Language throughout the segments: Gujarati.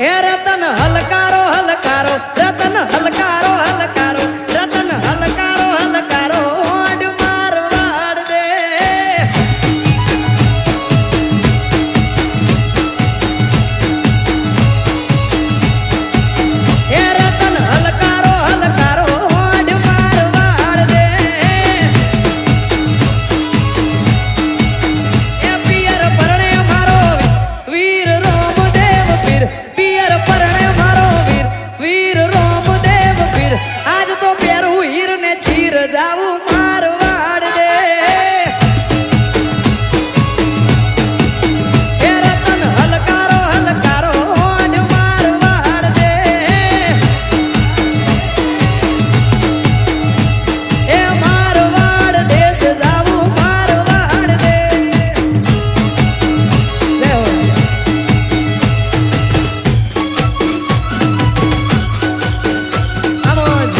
ए रतन हलकारो हलकारो रतन हलकारो हलकारो रतन हलकारो हलकारो ओड मारवाड़ दे ए रतन हलकारो हलकारो ओड मारवाड़ दे ए पियर परणे मारो वीर रोमदेव पीर पियर परणे मारो वीर वीर रोमदेव पीर आज तो पेरू हीर ने छीर जाऊ मारवाड़ दे ए रतन हलकारो हलकारो ओड मारवाड़ दे ए मारवाड़ देश जाऊ मारवाड़ दे जय हो Vamos.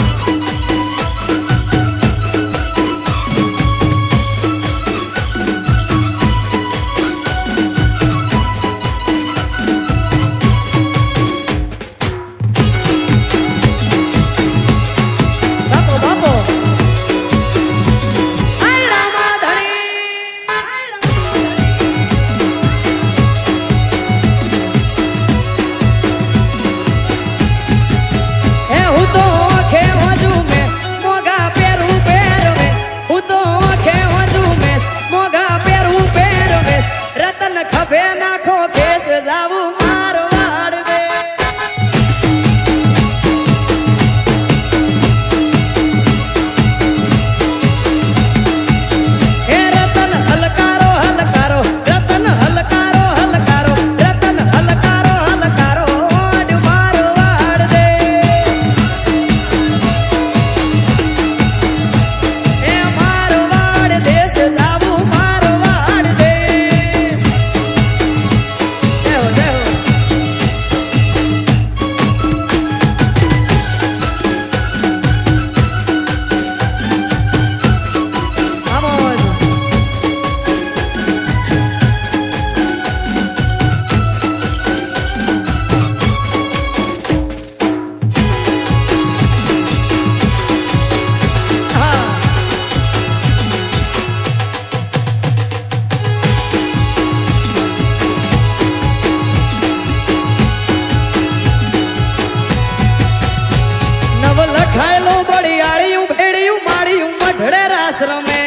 Vamos, vamos. Ay, Ramadhani. એ હું તો આંખે વાંચું મેં મોગા પહેરું પહેરવેશ હું તો આંખે વાંચું મેં મોગા પહેરું પહેરવેશ રતન ખભે નાખો કેસ જાવું મારવાડ દે એ રતન હલકારો હલકારો રતન હલકારો હલકારો રતન હલકારો હલકારો ઓડ મારવાડ દે એ મારવાડ દેશ જાવું મારવાડ દે જય હો જય હો Vamos. હા નવ લખાયેલું બળિયાળિયું ભેડિયું માળિયું મઢડે રાસ રમે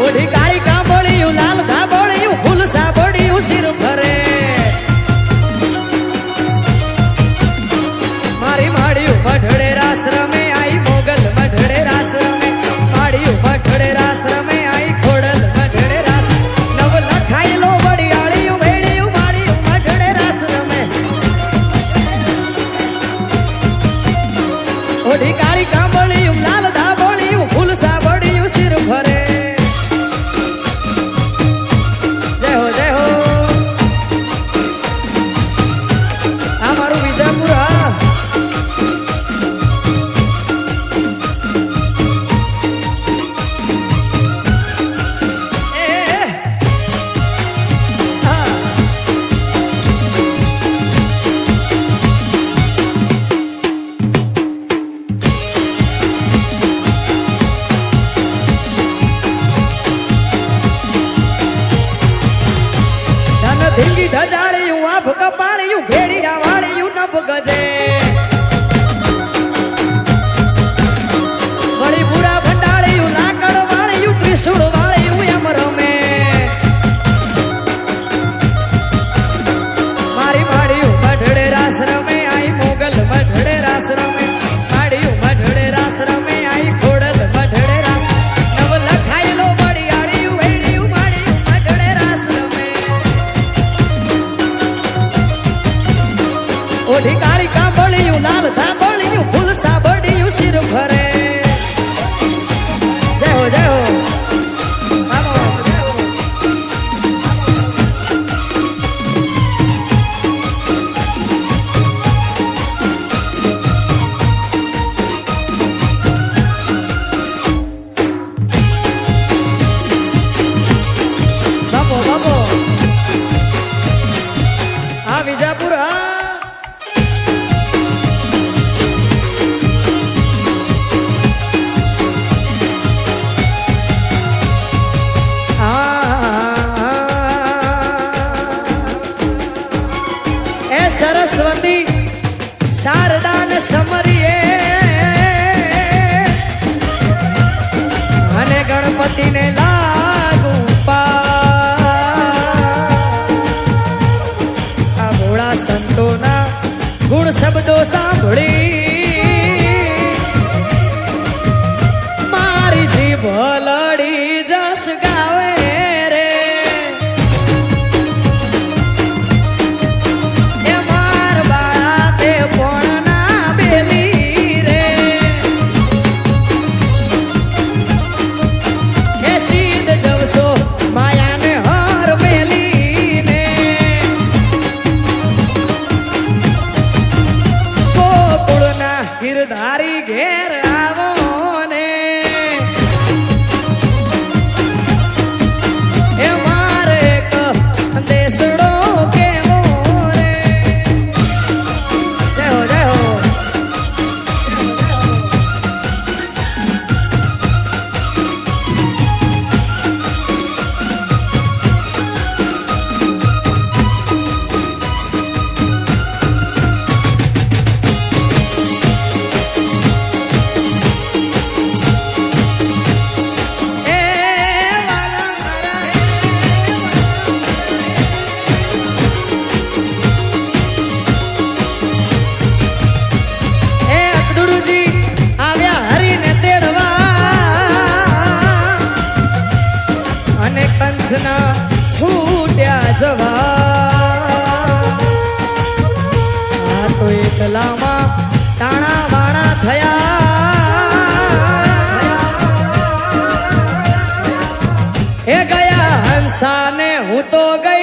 ઓઢી કાળી કાંબળિયું લાલ ધાબળિયું ફૂલ સાબળિયું શિર ભરે મારી માળિયું મઢડે રાસ રમે આઈ મોગલ મઢડે રાસ રમે માળિયું મઢડે રાસ રમે આઈ ખોડલ મઢડે રાસ નવ લખાયેલો બળિયાળિયું ભેડિયું માળિયું મઢડે રાસ રમે ઓઢી કાળી કાંબળિયું લાલ ધાબળિયું ફૂલ સાબળિયું શિર ભરે જય હો જય હો આ મારું વિજાપુર હા એ હા ધન ધીંગી ઢજાળિયું આભ કપાળિયું ભેડિયા વાળિયું નભ ગજે વળી પૂરા ભંડાળિયું લાકડ વાળિયું ત્રિશુળ વાળિયું એમ રમે મારી માળિયું મઢડે રાસ રમે આઈ મોગલ મઢડે રાસ રમે માળિયું મઢડે રાસ રમે આઈ ખોડલ મઢડે રાસ નવ લખાયેલો બળિયાળિયું ભેડિયું માળિયું મઢડે રાસ રમે ઓઢી કાળી મારી ઘેર આવો ને એ મારે એક સંદેશડો કેવો રે જય હો જય હો કંસના છૂટ્યા જવા આ તો એકલામાં તાણા બાણા થયા એ ગયા હંસાને હું તો ગઈ